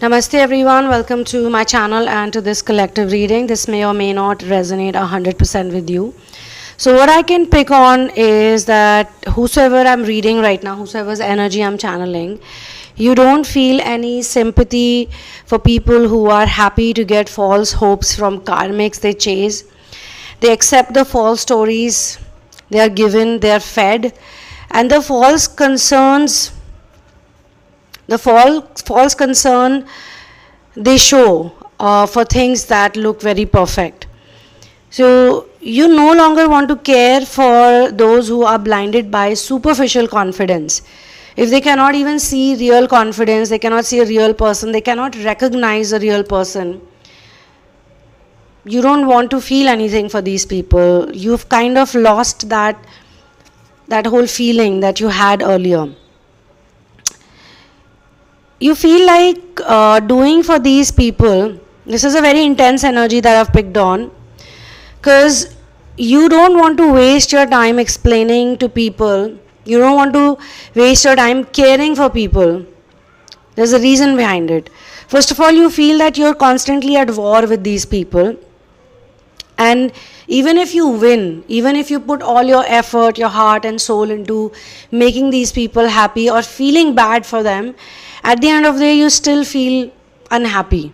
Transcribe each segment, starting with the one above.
Namaste everyone, welcome to my channel and to this collective reading. This may or may not resonate 100% with you. So what I can pick on is that whosoever I'm reading right now, whosoever's energy I'm channeling, you don't feel any sympathy for people who are happy to get false hopes from karmics they chase. They accept the false stories they are given, they are fed, and the false concerns, the false concern they show for things that look very perfect. So you no longer want to care for those who are blinded by superficial confidence. If they cannot even see real confidence, they cannot see a real person, they cannot recognize a real person, you don't want to feel anything for these people. You've kind of lost that whole feeling that you had earlier. You feel like doing for these people, this is a very intense energy that I've picked on, because you don't want to waste your time explaining to people, you don't want to waste your time caring for people. There's a reason behind it. First of all, you feel that you're constantly at war with these people, and even if you win, even if you put all your effort, your heart and soul into making these people happy or feeling bad for them, at the end of the day you still feel unhappy.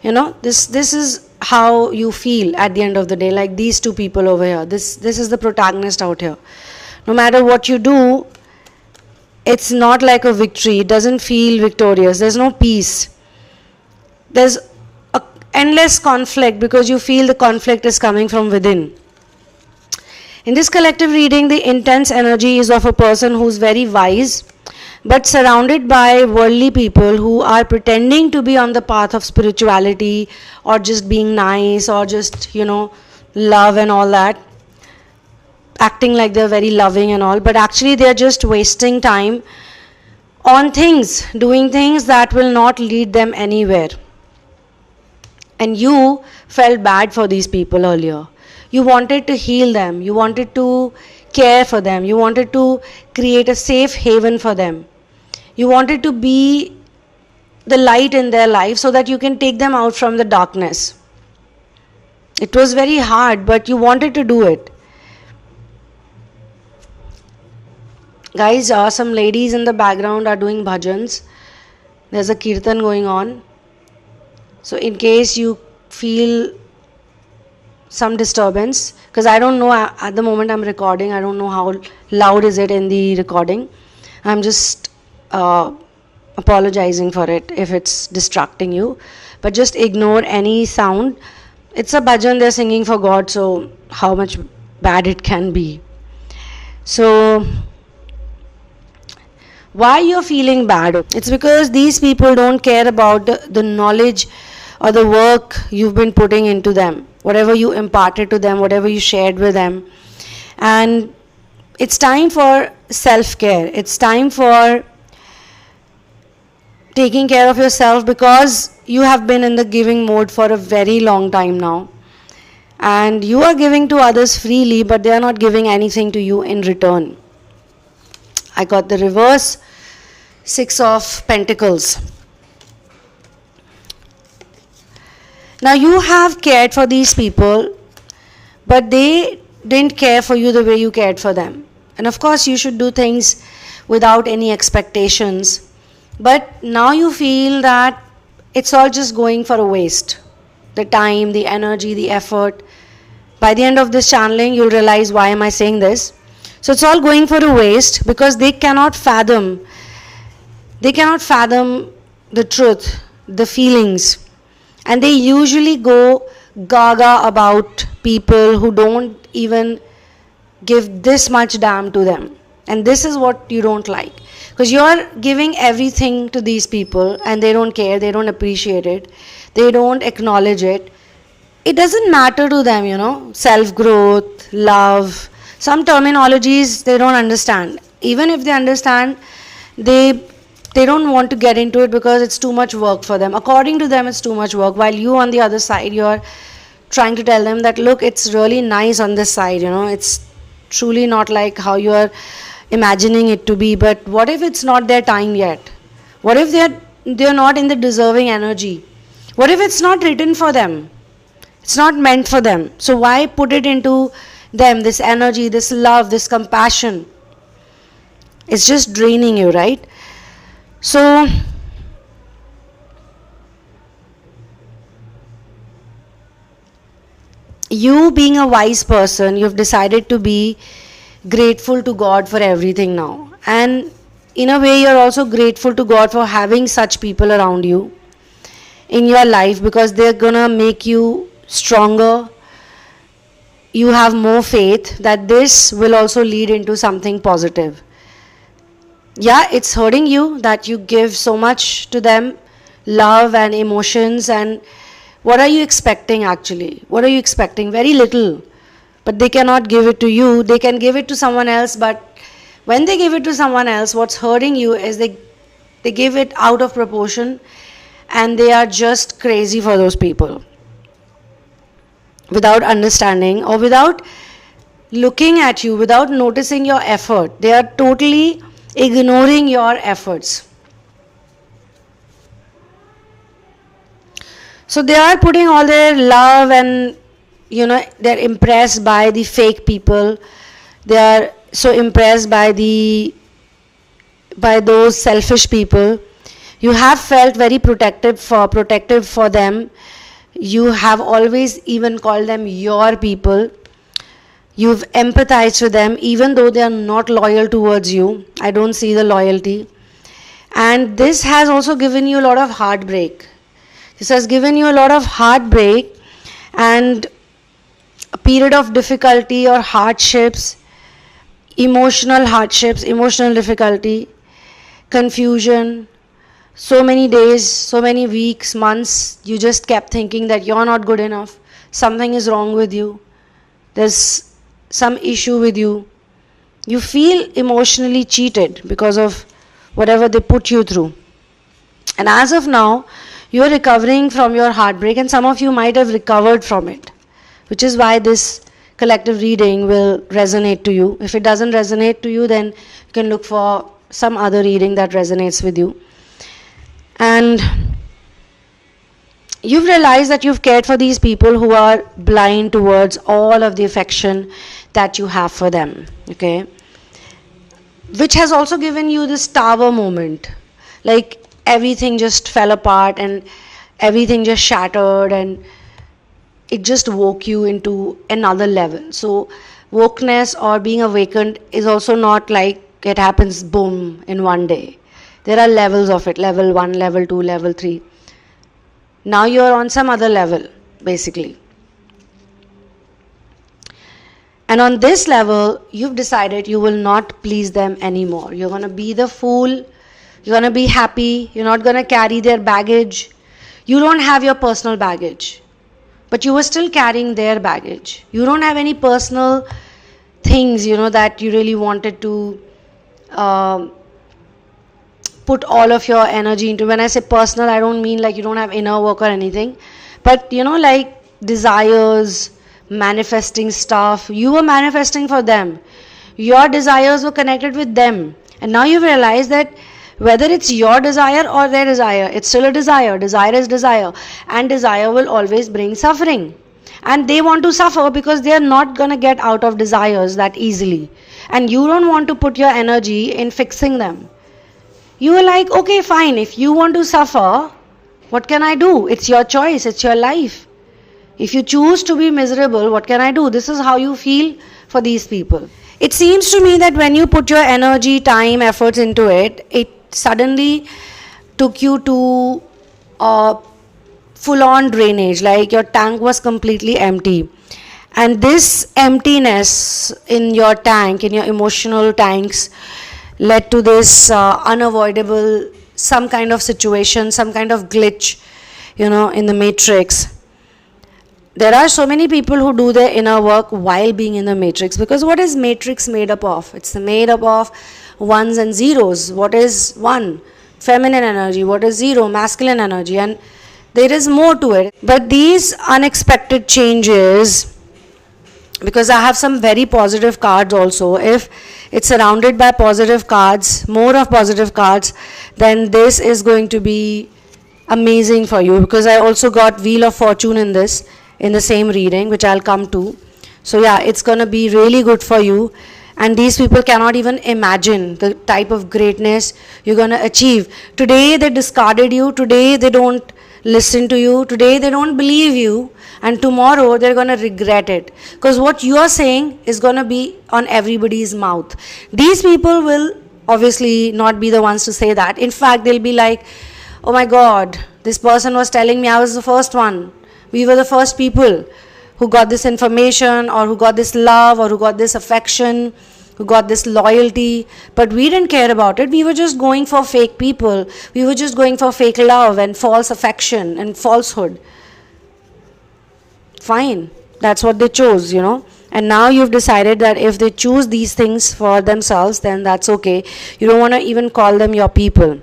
You know, this is how you feel at the end of the day, like these two people over here. This is the protagonist out here. No matter what you do, it's not like a victory. It doesn't feel victorious. There's no peace. There's a endless conflict because you feel the conflict is coming from within. In this collective reading, the intense energy is of a person who's very wise, but surrounded by worldly people who are pretending to be on the path of spirituality or just being nice or just, love and all that, acting like they're very loving and all, but actually they're just wasting time on things, doing things that will not lead them anywhere. And you felt bad for these people earlier. You wanted to heal them, you wanted to care for them, you wanted to create a safe haven for them. You wanted to be the light in their life so that you can take them out from the darkness. It was very hard, but you wanted to do it. Guys, some ladies in the background are doing bhajans. There's a kirtan going on. So in case you feel some disturbance, because I don't know, at the moment I'm recording, I don't know how loud is it in the recording. I'm just apologizing for it if it's distracting you, but just ignore any sound. It's a bhajan, they're singing for God, so how much bad it can be. So why you're feeling bad? It's because these people don't care about the knowledge or the work you've been putting into them, whatever you imparted to them, whatever you shared with them. And it's time for self-care. It's time for taking care of yourself, because you have been in the giving mode for a very long time now. And you are giving to others freely, but they are not giving anything to you in return. I got the reverse 6 of Pentacles. Now you have cared for these people, but they didn't care for you the way you cared for them. And of course you should do things without any expectations. But now you feel that it's all just going for a waste. The time, the energy, the effort. By the end of this channeling, you'll realize why am I saying this. So it's all going for a waste because they cannot fathom the truth, the feelings. And they usually go gaga about people who don't even give this much damn to them. And this is what you don't like. Because you're giving everything to these people and they don't care, they don't appreciate it, they don't acknowledge it. It doesn't matter to them, self-growth, love. Some terminologies they don't understand. Even if they understand, they don't want to get into it because it's too much work for them. According to them, it's too much work. While you on the other side, you're trying to tell them that, look, it's really nice on this side, it's truly not like how you're imagining it to be. But what if it's not their time yet? What if they're not in the deserving energy? What if it's not written for them? It's not meant for them. So why put it into them, this energy, this love, this compassion? It's just draining you, right? So you, being a wise person, you've decided to be grateful to God for everything now. And in a way, you're also grateful to God for having such people around you in your life, because they're gonna make you stronger. You have more faith that this will also lead into something positive. Yeah, it's hurting you that you give so much to them, love and emotions, and what are you expecting actually? What are you expecting? Very little. But they cannot give it to you. They can give it to someone else, but when they give it to someone else, what's hurting you is they give it out of proportion, and they are just crazy for those people. Without understanding or without looking at you, without noticing your effort. They are totally ignoring your efforts. So they are putting all their love, and they're impressed by the fake people. They are so impressed by those selfish people. You have felt very protective for them. You have always even called them your people. You've empathized with them even though they are not loyal towards you. I don't see the loyalty. And this has also given you a lot of heartbreak. This has given you a lot of heartbreak and a period of difficulty or hardships, emotional difficulty, confusion. So many days, so many weeks, months, you just kept thinking that you're not good enough. Something is wrong with you. There's some issue with you. You feel emotionally cheated because of whatever they put you through. And as of now, you're recovering from your heartbreak, and some of you might have recovered from it, which is why this collective reading will resonate to you. If it doesn't resonate to you, then you can look for some other reading that resonates with you. And you've realized that you've cared for these people who are blind towards all of the affection that you have for them, okay? Which has also given you this tower moment. Like everything just fell apart and everything just shattered, and it just woke you into another level. So wokeness or being awakened is also not like it happens boom in one day. There are levels of it, level 1, level 2, level 3. Now you're on some other level, basically. And on this level, you've decided you will not please them anymore. You're going to be the fool. You're going to be happy. You're not going to carry their baggage. You don't have your personal baggage, but you were still carrying their baggage. You don't have any personal things, that you really wanted to put all of your energy into. When I say personal, I don't mean like you don't have inner work or anything, but like desires, manifesting stuff. You were manifesting for them. Your desires were connected with them, and now you realize that whether it's your desire or their desire, it's still a desire. Desire is desire, and desire will always bring suffering. And they want to suffer because they are not going to get out of desires that easily, and you don't want to put your energy in fixing them. You are like, okay, fine, if you want to suffer, what can I do? It's your choice, it's your life. If you choose to be miserable, what can I do? This is how you feel for these people. It seems to me that when you put your energy, time, efforts into it, it suddenly took you to a full-on drainage, like your tank was completely empty. And this emptiness in your tank, in your emotional tanks, led to this unavoidable, some kind of situation, some kind of glitch, in the matrix. There are so many people who do their inner work while being in the matrix, because what is matrix made up of? It's made up of ones and zeros. What is one? Feminine energy. What is zero? Masculine energy. And there is more to it. But these unexpected changes because I have some very positive cards also. If it's surrounded by positive cards, more of positive cards, then this is going to be amazing for you, because I also got Wheel of Fortune in this, in the same reading, which I'll come to. So yeah, it's going to be really good for you. And these people cannot even imagine the type of greatness you're going to achieve. Today they discarded you, today they don't listen to you, today they don't believe you, and tomorrow they're going to regret it, because what you are saying is going to be on everybody's mouth. These people will obviously not be the ones to say that. In fact, they'll be like, oh my God, this person was telling me I was the first one. We were the first people who got this information, or who got this love, or who got this affection, who got this loyalty, but we didn't care about it. We were just going for fake people. We were just going for fake love and false affection and falsehood. Fine, that's what they chose, you know. And now you've decided that if they choose these things for themselves, then that's okay. You don't want to even call them your people.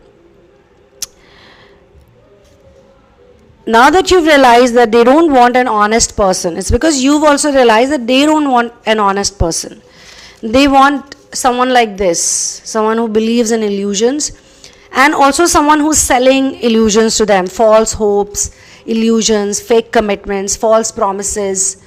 Now that you've realized that they don't want an honest person, it's because you've also realized that they don't want an honest person. They want someone like this, someone who believes in illusions, and also someone who's selling illusions to them, false hopes, illusions, fake commitments, false promises,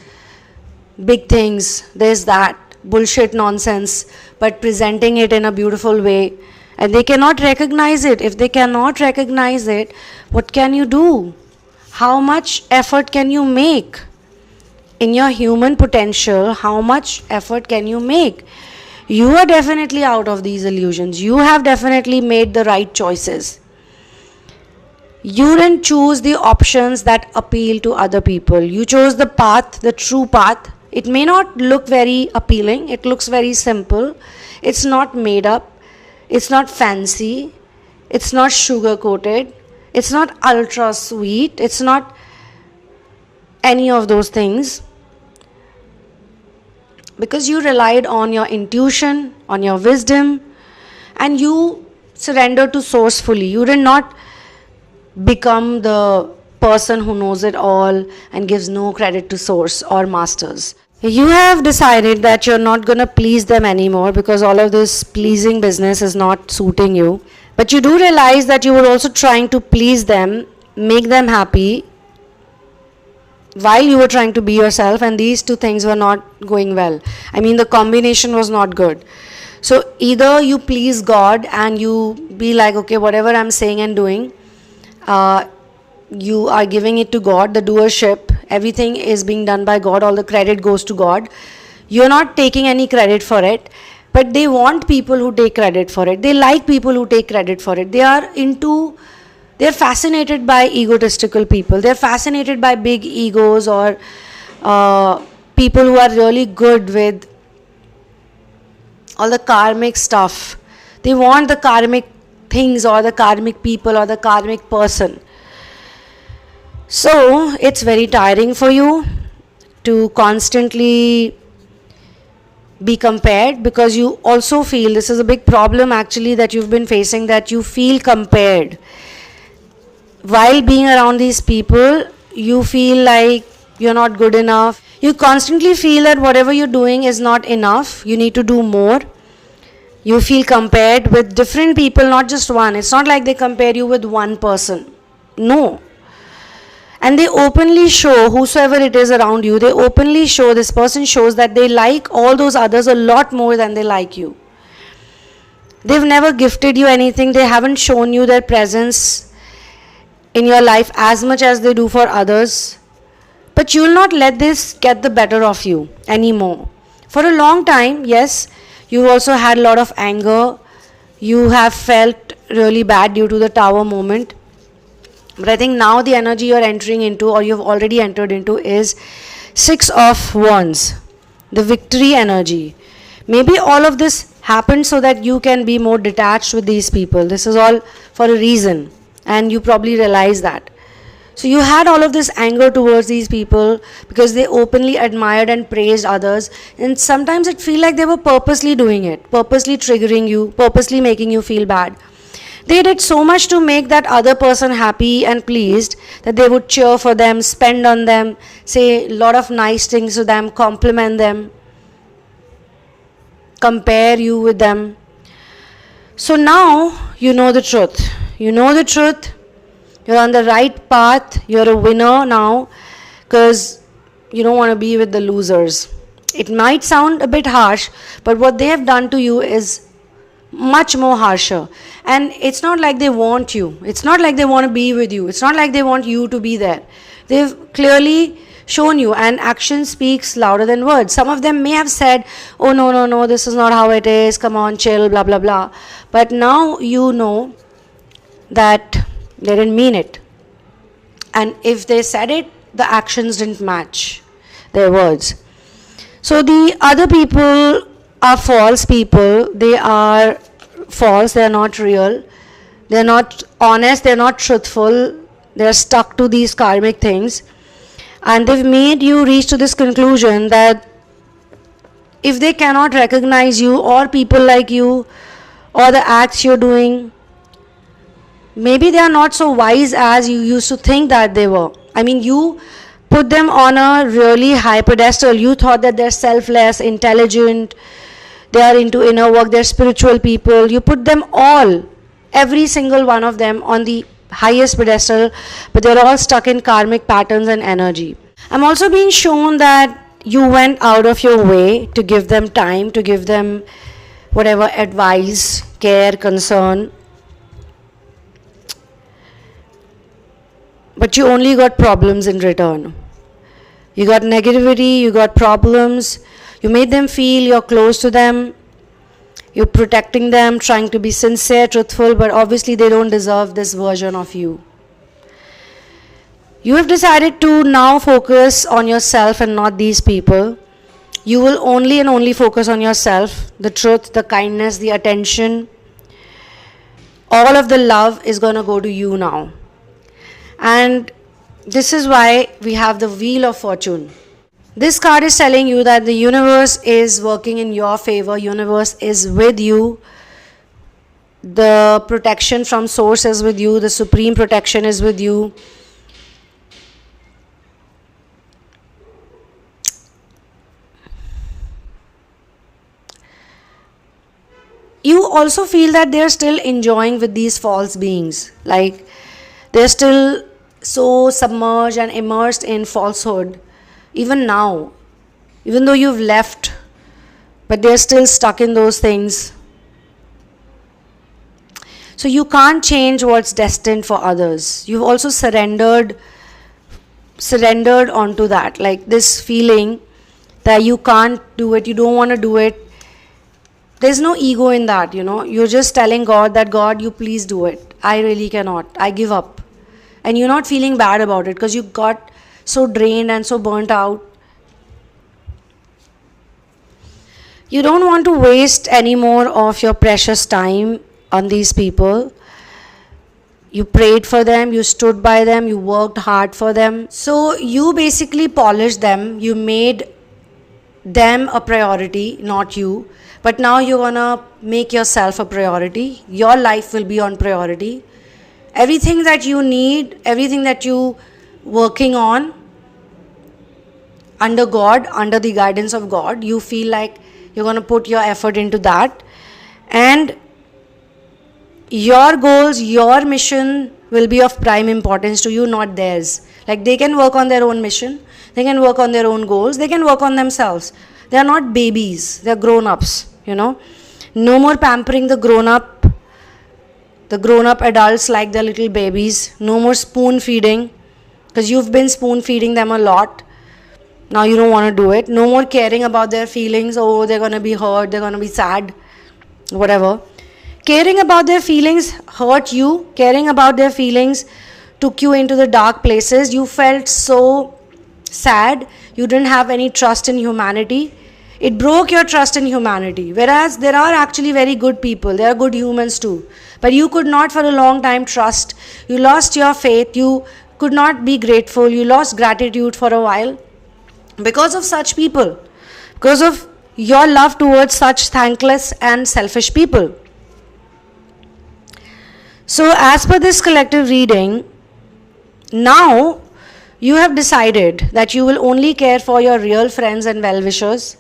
big things, there's that, bullshit nonsense, but presenting it in a beautiful way. And they cannot recognize it. If they cannot recognize it, what can you do? How much effort can you make? In your human potential, how much effort can you make? You are definitely out of these illusions. You have definitely made the right choices. You didn't choose the options that appeal to other people. You chose the path, the true path. It may not look very appealing. It looks very simple. It's not made up. It's not fancy. It's not sugar coated. It's not ultra sweet. It's not any of those things. Because you relied on your intuition, on your wisdom, and you surrendered to source fully. You did not become the person who knows it all and gives no credit to source or masters. You have decided that you're not going to please them anymore, because all of this pleasing business is not suiting you. But you do realize that you were also trying to please them, make them happy, while you were trying to be yourself, and these two things were not going well. I mean, the combination was not good. So either you please God and you be like, okay, whatever I'm saying and doing, you are giving it to God, the doership, everything is being done by God, all the credit goes to God. You're not taking any credit for it, but they want people who take credit for it. They like people who take credit for it. They're fascinated by egotistical people. They're fascinated by big egos, or people who are really good with all the karmic stuff. They want the karmic things, or the karmic people, or the karmic person. So it's very tiring for you to constantly be compared, because you also feel, this is a big problem actually that you've been facing, that you feel compared. While being around these people, you feel like you're not good enough. You constantly feel that whatever you're doing is not enough. You need to do more. You feel compared with different people, not just one. It's not like they compare you with one person. No. And they openly show, whosoever it is around you, they openly show, this person shows that they like all those others a lot more than they like you. They've never gifted you anything. They haven't shown you their presence in your life as much as they do for others. But you will not let this get the better of you anymore. For a long time, yes, you've also had a lot of anger. You have felt really bad due to the tower moment. But I think now the energy you're entering into, or you've already entered into, is 6 of Wands, the victory energy. Maybe all of this happened so that you can be more detached with these people. This is all for a reason, and you probably realize that. So you had all of this anger towards these people because they openly admired and praised others, and sometimes it feels like they were purposely doing it, purposely triggering you, purposely making you feel bad. They did so much to make that other person happy and pleased that they would cheer for them, spend on them, say a lot of nice things to them, compliment them, compare you with them. So now you know the truth. You know the truth. You're on the right path. You're a winner now because you don't want to be with the losers. It might sound a bit harsh, but what they have done to you is much more harsher. And it's not like they want you. It's not like they want to be with you. It's not like they want you to be there. They've clearly shown you, and action speaks louder than words. Some of them may have said, oh no, this is not how it is, come on, chill, blah blah blah. But now you know that they didn't mean it. And if they said it, the actions didn't match their words. So the other people are false people. They are false. They are not real. They are not honest. They are not truthful. They are stuck to these karmic things. And they've made you reach to this conclusion that if they cannot recognize you or people like you or the acts you're doing, maybe they are not so wise as you used to think that they were. I mean, you put them on a really high pedestal. You thought that they're selfless, intelligent, they are into inner work, they're spiritual people. You put them all, every single one of them, on the highest pedestal, but they're all stuck in karmic patterns and energy. I'm also being shown that you went out of your way to give them time, to give them whatever advice, care, concern. But you only got problems in return. You got negativity, you got problems. You made them feel you're close to them. You're protecting them, trying to be sincere, truthful, but obviously they don't deserve this version of you. You have decided to now focus on yourself and not these people. You will only and only focus on yourself, the truth, the kindness, the attention. All of the love is going to go to you now. And this is why we have the Wheel of Fortune. This card is telling you that the universe is working in your favor. Universe is with you. The protection from source is with you. The supreme protection is with you. You also feel that they are still enjoying with these false beings. Like they're still so submerged and immersed in falsehood. Even now, even though you've left, but they're still stuck in those things. So you can't change what's destined for others. You've also surrendered onto that, like this feeling that you can't do it, you don't want to do it. There's no ego in that, You're just telling God that, God, you please do it. I really cannot. I give up. And you're not feeling bad about it because you got so drained and so burnt out. You don't want to waste any more of your precious time on these people. You prayed for them, you stood by them, you worked hard for them. So you basically polished them, you made them a priority, not you. But now you're gonna make yourself a priority. Your life will be on priority. Everything that you need, everything that you working on under God, under the guidance of God, you feel like you're going to put your effort into that. And your goals, your mission will be of prime importance to you, not theirs. Like they can work on their own mission, they can work on their own goals, they can work on themselves. They are not babies, they are grown-ups, No more pampering the grown-up adults like the little babies. No more spoon feeding, because you've been spoon feeding them a lot. Now you don't want to do it. No more caring about their feelings. Oh, they're going to be hurt, they're going to be sad, whatever. Caring about their feelings hurt you. Caring about their feelings took you into the dark places. You felt so sad. You didn't have any trust in humanity. It broke your trust in humanity. Whereas there are actually very good people. There are good humans too. But you could not for a long time trust. You lost your faith. You could not be grateful. You lost gratitude for a while. Because of such people. Because of your love towards such thankless and selfish people. So as per this collective reading, now you have decided that you will only care for your real friends and well-wishers,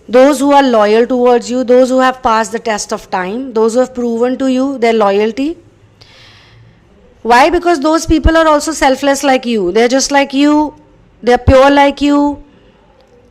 those who are loyal towards you, those who have passed the test of time, those who have proven to you their loyalty. Why? Because those people are also selfless like you. They're just like you. They're pure like you.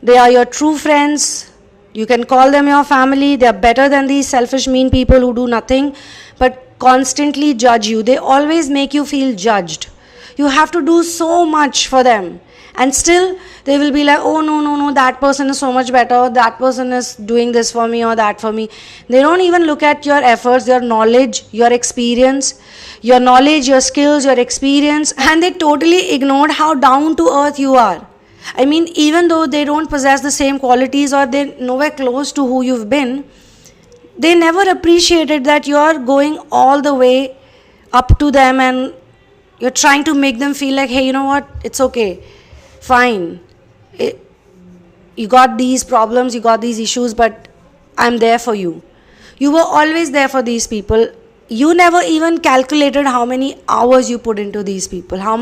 They are your true friends. You can call them your family. They're better than these selfish, mean people who do nothing but constantly judge you. They always make you feel judged. You have to do so much for them. And still, they will be like, oh, no, that person is so much better. That person is doing this for me or that for me. They don't even look at your efforts, your knowledge, your experience, your knowledge, your skills, your experience. And they totally ignored how down to earth you are. I mean, even though they don't possess the same qualities or they're nowhere close to who you've been, they never appreciated that you're going all the way up to them and you're trying to make them feel like, hey, you know what, it's okay, fine. You got these problems, you got these issues, but I'm there for you. You were always there for these people. You never even calculated how many hours you put into these people, how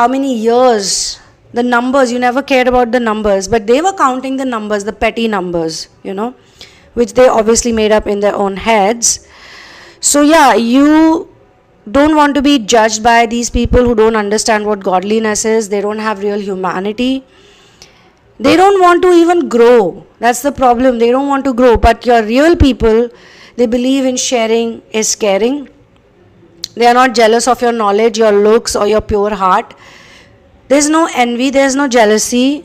many years, the numbers. You never cared about the numbers, but they were counting the numbers, the petty numbers, which they obviously made up in their own heads. So yeah, you don't want to be judged by these people who don't understand what godliness is. They don't have real humanity. They don't want to even grow. That's the problem. They don't want to grow. But your real people, they believe in sharing is caring. They are not jealous of your knowledge, your looks, or your pure heart. There's no envy, there's no jealousy.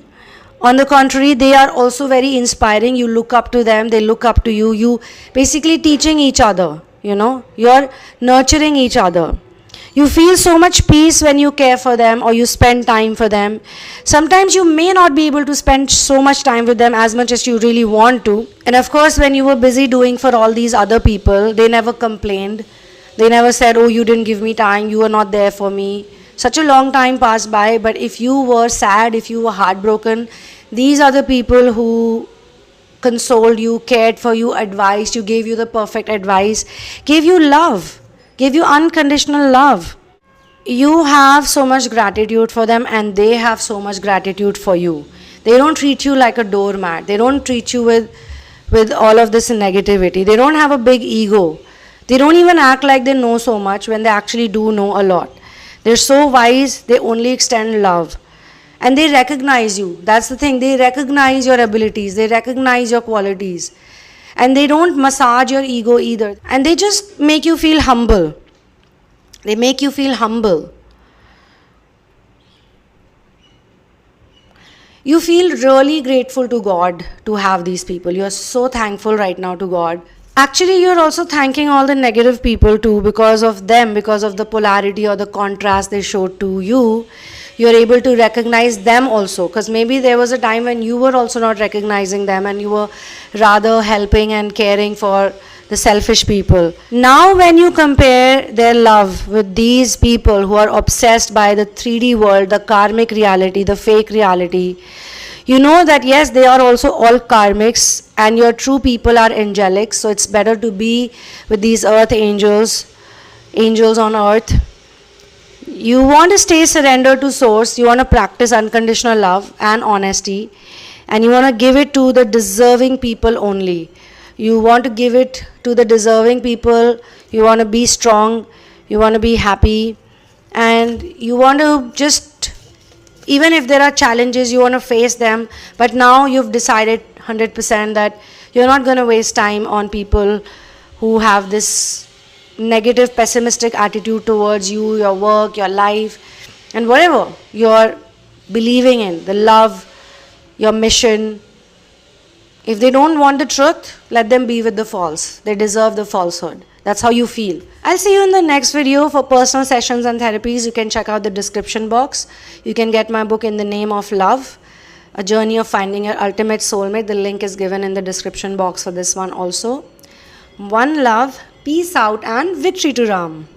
On the contrary, they are also very inspiring. You look up to them, they look up to you. You basically teaching each other, you're nurturing each other. You feel so much peace when you care for them or you spend time for them. Sometimes you may not be able to spend so much time with them as much as you really want to. And of course, when you were busy doing for all these other people, they never complained. They never said, oh, you didn't give me time, you were not there for me. Such a long time passed by, but if you were sad, if you were heartbroken, these are the people who consoled you, cared for you, advised you, gave you the perfect advice, gave you love, gave you unconditional love. You have so much gratitude for them and they have so much gratitude for you. They don't treat you like a doormat. They don't treat you with all of this negativity. They don't have a big ego. They don't even act like they know so much when they actually do know a lot. They're so wise, they only extend love. And they recognize you. That's the thing. They recognize your abilities. They recognize your qualities. And they don't massage your ego either. And they just make you feel humble. They make you feel humble. You feel really grateful to God to have these people. You're so thankful right now to God. Actually, you're also thanking all the negative people too because of them, because of the polarity or the contrast they showed to you. You're able to recognize them also, because maybe there was a time when you were also not recognizing them and you were rather helping and caring for the selfish people. Now when you compare their love with these people who are obsessed by the 3D world, the karmic reality, the fake reality, you know that yes, they are also all karmics and your true people are angelic. So it's better to be with these earth angels on earth. You want to stay surrendered to source. You want to practice unconditional love and honesty. And you want to give it to the deserving people only. You want to give it to the deserving people. You want to be strong. You want to be happy. And you want to just, even if there are challenges, you want to face them. But now you've decided 100% that you're not going to waste time on people who have this negative, pessimistic attitude towards you, your work, your life, and whatever you're believing in, the love, your mission. If they don't want the truth, let them be with the false. They deserve the falsehood. That's how you feel. I'll see you in the next video. For personal sessions and therapies, you can check out the description box. You can get my book In the Name of Love, A Journey of Finding Your Ultimate Soulmate. The link is given in the description box for this one also. One love, peace out, and victory to Ram.